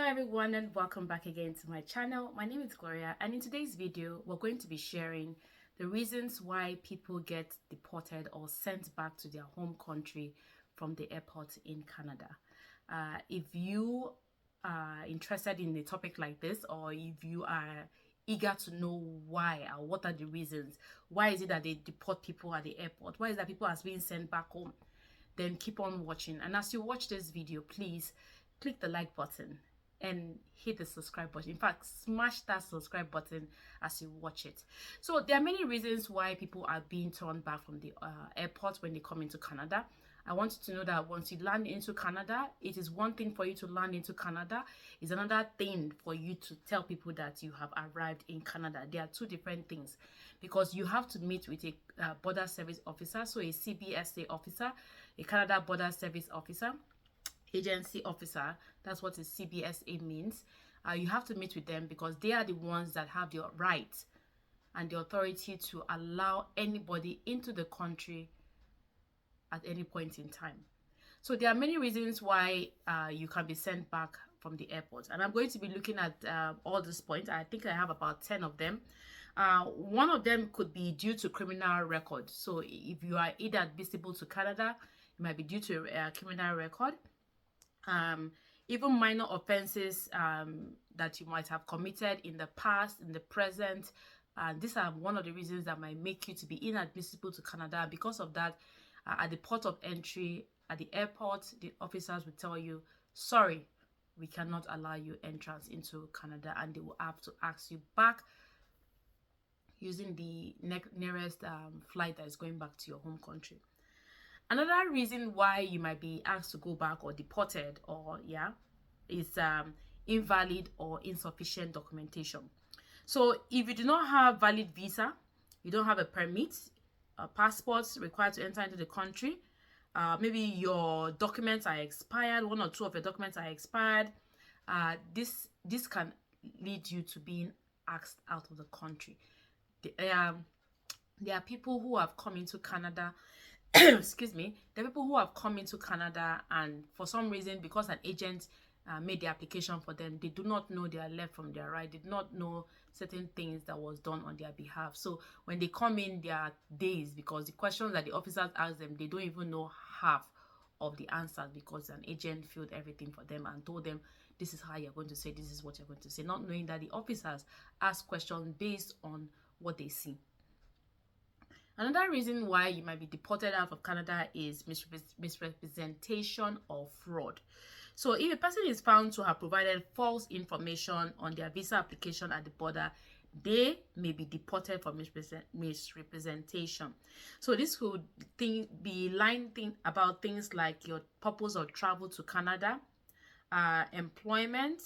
everyone, and welcome back again to my channel. My name is Gloria, and in today's video we're going to be sharing the reasons why people get deported or sent back to their home country from the airport in Canada. If you are interested in a topic like this, or if you are eager to know why or what are the reasons, why is it that they deport people at the airport, why is it that people are being sent back home, then keep on watching. And as you watch this video, please click the like button and hit the subscribe button. In fact, smash that subscribe button as you watch it. So there are many reasons why people are being turned back from the airport when they come into Canada. I want you to know that once you land into Canada, it is one thing for you to land into Canada. It's another thing for you to tell people that you have arrived in Canada. There are two different things, because you have to meet with a border service officer, so a CBSA officer, a Canada Border Service Officer, agency officer. That's what a CBSA means. You have to meet with them because they are the ones that have the right and the authority to allow anybody into the country at any point in time. So there are many reasons why you can be sent back from the airport, and I'm going to be looking at all these points. I think I have about 10 of them. One of them could be due to criminal record. So if you are either admissible to Canada, it might be due to a criminal record. Even minor offenses that you might have committed in the past, in the present. These are one of the reasons that might make you to be inadmissible to Canada. Because of that, at the port of entry, at the airport, the officers will tell you, sorry, we cannot allow you entrance into Canada, and they will have to ask you back using the nearest flight that is going back to your home country. Another reason why you might be asked to go back or deported, or is invalid or insufficient documentation. So if you do not have valid visa, you don't have a permit, passports required to enter into the country, maybe your documents are expired, one or two of your documents are expired, this can lead you to being asked out of the country. There are people who have come into Canada excuse me, there are people who have come into Canada, and for some reason, because an agent made the application for them, they do not know their left from their right, did not know certain things that was done on their behalf. So when they come in, they are dazed because the questions that the officers ask them, they don't even know half of the answers, because an agent filled everything for them and told them, this is how you're going to say, this is what you're going to say, not knowing that the officers ask questions based on what they see. Another reason why you might be deported out of Canada is misrepresentation or fraud. So if a person is found to have provided false information on their visa application at the border, they may be deported for misrepresentation. So this could be lying about things like your purpose of travel to Canada, employment,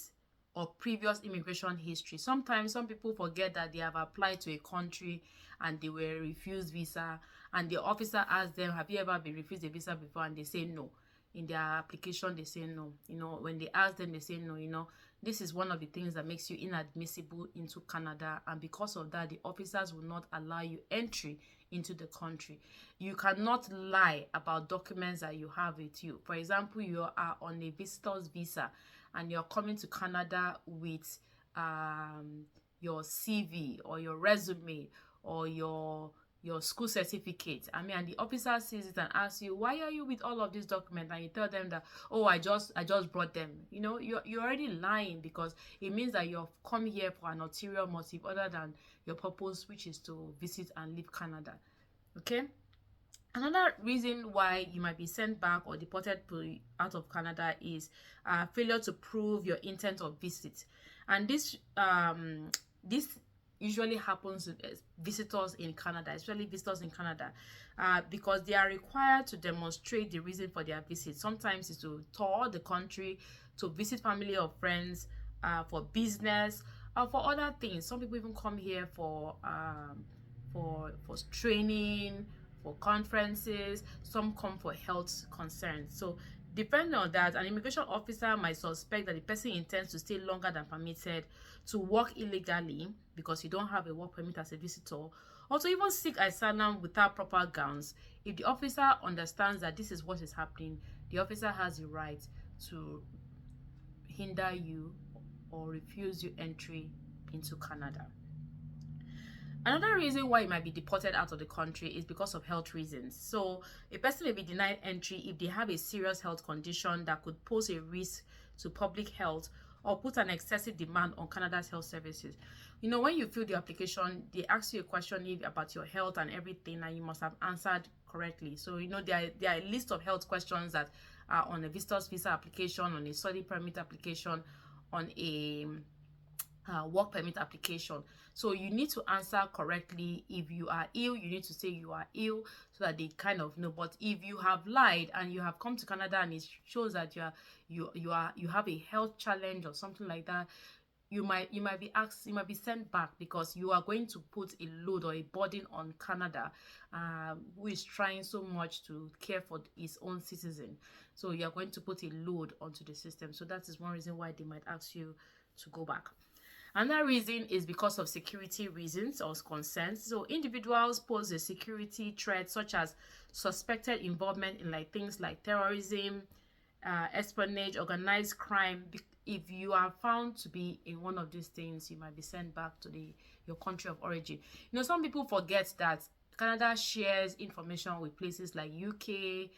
or previous immigration history. Sometimes some people forget that they have applied to a country and they were refused visa, and the officer asks them, have you ever been refused a visa before? And they say no. In their application they say no. When they ask them, they say no. This is one of the things that makes you inadmissible into Canada, and because of that, the officers will not allow you entry into the country. You cannot lie about documents that you have with you. For example, you are on a visitor's visa and you're coming to Canada with your CV or your resume or your school certificate. And the officer sees it and asks you, why are you with all of these documents? And you tell them that, oh, I just brought them. You're already lying, because it means that you've come here for an ulterior motive other than your purpose, which is to visit and leave Canada. Okay. Another reason why you might be sent back or deported out of Canada is failure to prove your intent of visit. And this usually happens with visitors in Canada, especially visitors in Canada, because they are required to demonstrate the reason for their visit. Sometimes it's to tour the country, to visit family or friends, for business, or for other things. Some people even come here for training, for conferences. Some come for health concerns. So depending on that, an immigration officer might suspect that the person intends to stay longer than permitted, to work illegally because you don't have a work permit as a visitor, or to even seek asylum without proper grounds. If the officer understands that this is what is happening, the officer has the right to hinder you or refuse you entry into Canada. Another reason why you might be deported out of the country is because of health reasons. So a person may be denied entry if they have a serious health condition that could pose a risk to public health or put an excessive demand on Canada's health services. You know, when you fill the application, they ask you a question about your health and everything, and you must have answered correctly. So, you know, there are a list of health questions that are on a visitor's visa application, on a study permit application, on a work permit application. So you need to answer correctly. If you are ill, you need to say you are ill so that they kind of know. But if you have lied and you have come to Canada and it shows that you have a health challenge or something like that, you might be asked, you might be sent back, because you are going to put a load or a burden on Canada, who is trying so much to care for its own citizen. So you are going to put a load onto the system. So that is one reason why they might ask you to go back. Another reason is because of security reasons or concerns. So individuals pose a security threat, such as suspected involvement in things like terrorism, espionage, organized crime. If you are found to be in one of these things, you might be sent back to your country of origin. You know, some people forget that Canada shares information with places like UK,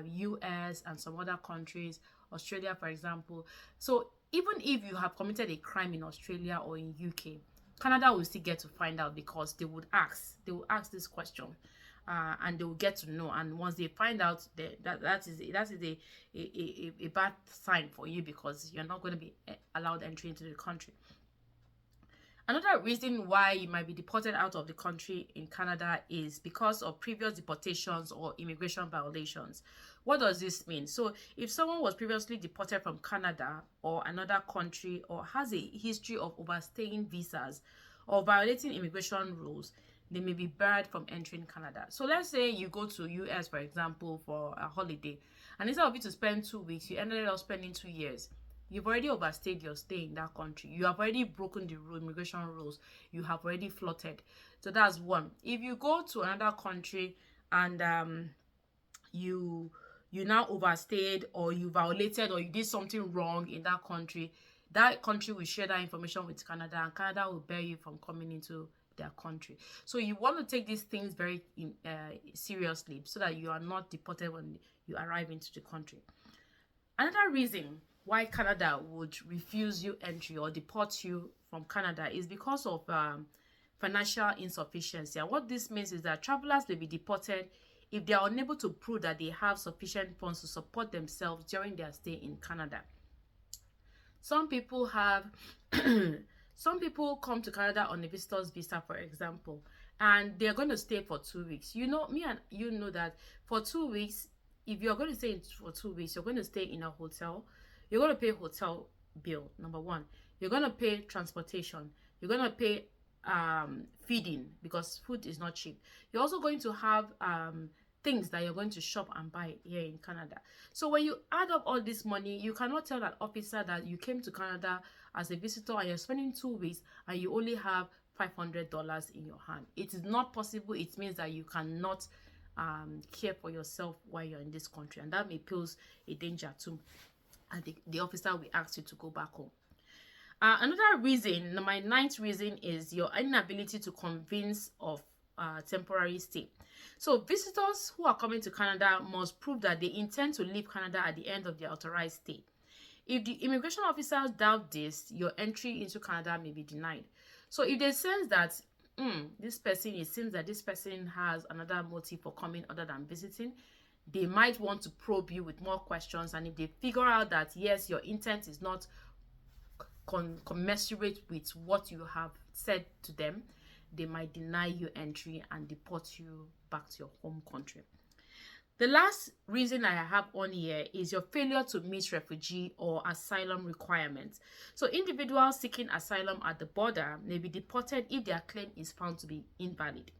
US, and some other countries, Australia, for example. So even if you have committed a crime in Australia or in UK, Canada will still get to find out, because they will ask this question, and they will get to know. And once they find out, that is a bad sign for you, because you're not going to be allowed entry into the country. Another reason why you might be deported out of the country in Canada is because of previous deportations or immigration violations. What does this mean? So if someone was previously deported from Canada or another country, or has a history of overstaying visas or violating immigration rules, they may be barred from entering Canada. So let's say you go to US, for example, for a holiday, and instead of you to spend 2 weeks, you ended up spending 2 years. You've already overstayed your stay in that country. You have already broken the immigration rules. You have already flouted. So that's one. If you go to another country and you now overstayed, or you violated, or you did something wrong in that country will share that information with Canada, and Canada will bar you from coming into their country. So you want to take these things very seriously, so that you are not deported when you arrive into the country. Another reason why Canada would refuse you entry or deport you from Canada is because of financial insufficiency. And what this means is that travelers may be deported if they are unable to prove that they have sufficient funds to support themselves during their stay in Canada. Some people come to Canada on a visitor's visa, for example, and they're going to stay for 2 weeks. You know, me and you know that for 2 weeks, if you're going to stay for 2 weeks, you're going to stay in a hotel. You're going to pay hotel bill, number one. You're going to pay transportation. You're going to pay feeding, because food is not cheap. You're also going to have things that you're going to shop and buy here in Canada. So when you add up all this money, you cannot tell that officer that you came to Canada as a visitor and you're spending 2 weeks and you only have $500 in your hand. It is not possible. It means that you cannot care for yourself while you're in this country, and that may pose a danger too. And the officer will ask you to go back home. Another reason, my 9th reason, is your inability to convince of temporary stay. So visitors who are coming to Canada must prove that they intend to leave Canada at the end of their authorized stay. If the immigration officers doubt this, your entry into Canada may be denied. So if they sense that it seems that this person has another motive for coming other than visiting, they might want to probe you with more questions. And if they figure out that, yes, your intent is not commensurate with what you have said to them, they might deny you entry and deport you back to your home country. The last reason I have on here is your failure to meet refugee or asylum requirements. So individuals seeking asylum at the border may be deported if their claim is found to be invalid.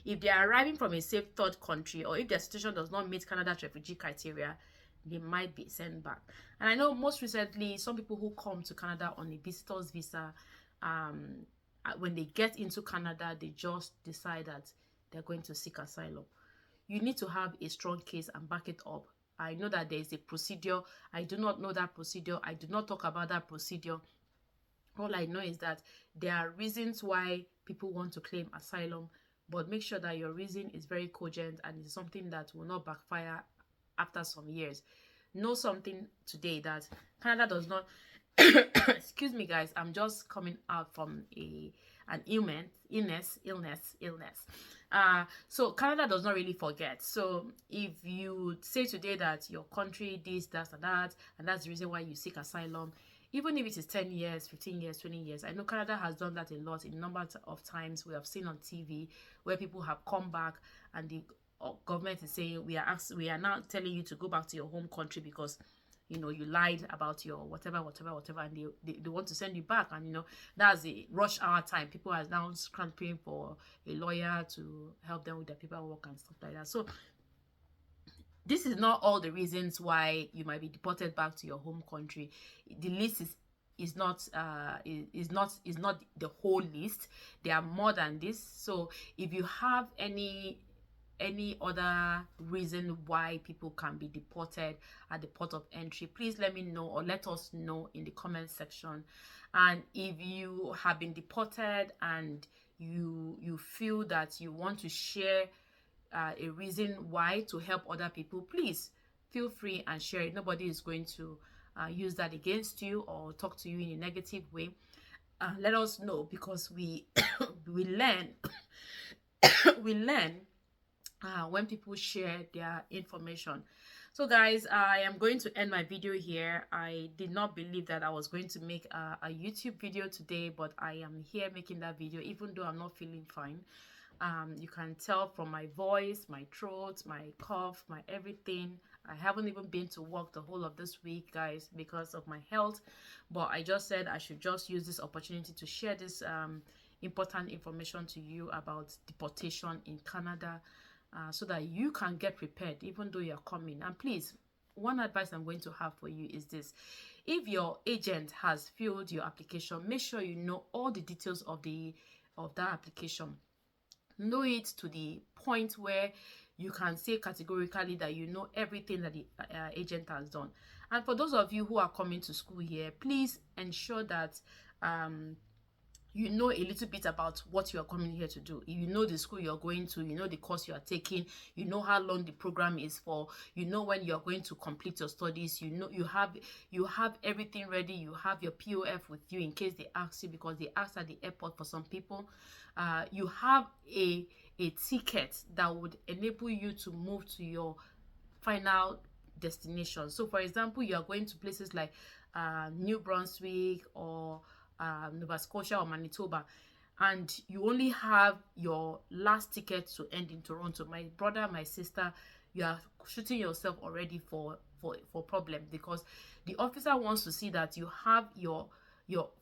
If they are arriving from a safe third country, or if their situation does not meet Canada's refugee criteria, they might be sent back. And I know most recently, some people who come to Canada on a visitor's visa, when they get into Canada, they just decide that they're going to seek asylum. You need to have a strong case and back it up I know that there is a procedure. I do not know that procedure. I do not talk about that procedure. All I know is that there are reasons why people want to claim asylum, but make sure that your reason is very cogent and is something that will not backfire after some years. Know something today that Canada does not excuse me guys, I'm just coming out from an illness. So Canada does not really forget. So if you say today that your country this, that, and that's the reason why you seek asylum, even if it is 10 years, 15 years, 20 years, I know Canada has done that a lot in a number of times. We have seen on TV where people have come back and the government is saying we are now telling you to go back to your home country because you lied about your whatever, and they want to send you back. And that's the rush hour time. People are now scrambling for a lawyer to help them with their paperwork and stuff like that. So this is not all the reasons why you might be deported back to your home country. The list is not the whole list. There are more than this. So if you have any other reason why people can be deported at the port of entry, please let me know, or let us know in the comment section. And if you have been deported and you feel that you want to share a reason why to help other people, please feel free and share it. Nobody is going to use that against you or talk to you in a negative way. Let us know, because we we learn we learn when people share their information. So guys, I am going to end my video here. I did not believe that I was going to make a YouTube video today, but I am here making that video even though I'm not feeling fine. You can tell from my voice, my throat, my cough, my everything. I haven't even been to work the whole of this week, guys, because of my health. But I just said I should just use this opportunity to share this important information to you about deportation in Canada, so that you can get prepared even though you're coming. And please, one advice I'm going to have for you is this: if your agent has filled your application, make sure you know all the details of that application. Know it to the point where you can say categorically that you know everything that the agent has done. And for those of you who are coming to school here, please ensure that you know a little bit about what you are coming here to do. You know the school you're going to, you know the course you are taking, you know how long the program is for, you know when you are going to complete your studies, you know you have everything ready, you have your POF with you in case they ask you, because they ask at the airport for some people. You have a ticket that would enable you to move to your final destination. So for example, you are going to places like New Brunswick or Nova Scotia or Manitoba, and you only have your last ticket to end in Toronto. My brother, my sister, you are shooting yourself already for problem, because the officer wants to see that you have your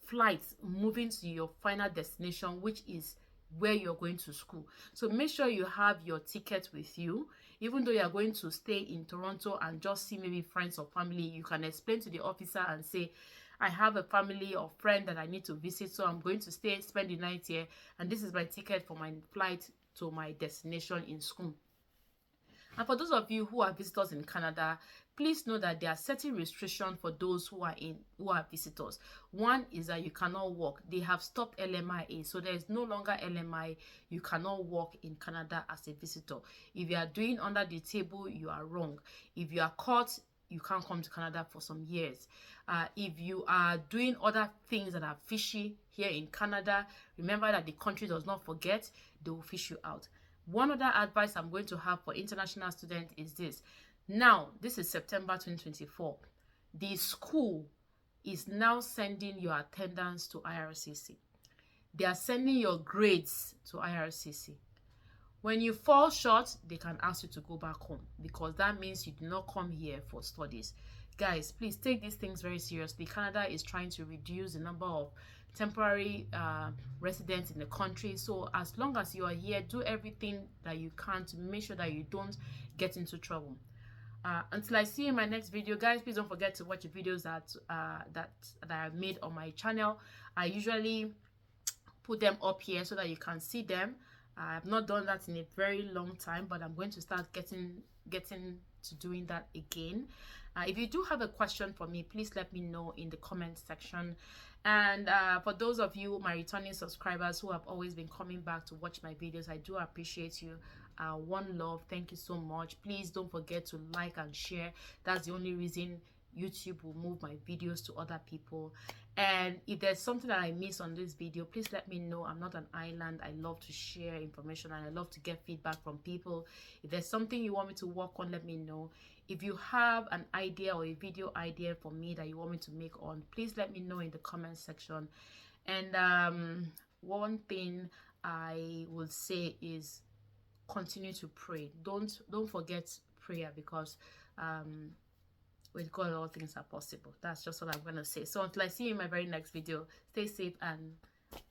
flights moving to your final destination, which is where you're going to school. So make sure you have your ticket with you. Even though you're going to stay in Toronto and just see maybe friends or family, you can explain to the officer and say, I have a family or friend that I need to visit, so I'm going to spend the night here, and this is my ticket for my flight to my destination in school. And for those of you who are visitors in Canada, please know that there are certain restrictions for those who are visitors. One is that you cannot work. They have stopped LMIA, so there is no longer LMI. You cannot work in Canada as a visitor. If you are doing under the table, you are wrong. If you are caught, you can't come to Canada for some years. If you are doing other things that are fishy here in Canada, remember that the country does not forget. They will fish you out. One other advice I'm going to have for international students is this. Now, this is September 2024. The school is now sending your attendance to IRCC. They are sending your grades to IRCC. When you fall short, they can ask you to go back home, because that means you did not come here for studies. Guys, please take these things very seriously. Canada is trying to reduce the number of temporary residents in the country. So as long as you are here, do everything that you can to make sure that you don't get into trouble. Until I see you in my next video, guys, please don't forget to watch the videos that I have made on my channel. I usually put them up here so that you can see them. I have not done that in a very long time, but I'm going to start getting to doing that again. If you do have a question for me, please let me know in the comment section. And for those of you, my returning subscribers who have always been coming back to watch my videos, I do appreciate you. One love, thank you so much. Please don't forget to like and share. That's the only reason YouTube will move my videos to other people. And if there's something that I miss on this video, please let me know. I'm not an island. I love to share information and I love to get feedback from people. If there's something you want me to work on, let me know. If you have an idea or a video idea for me that you want me to make on, please let me know in the comment section. And one thing I will say is continue to pray. Don't forget prayer, because with God all things are possible. That's just what I'm gonna say. So until I see you in my very next video, stay safe and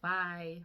bye.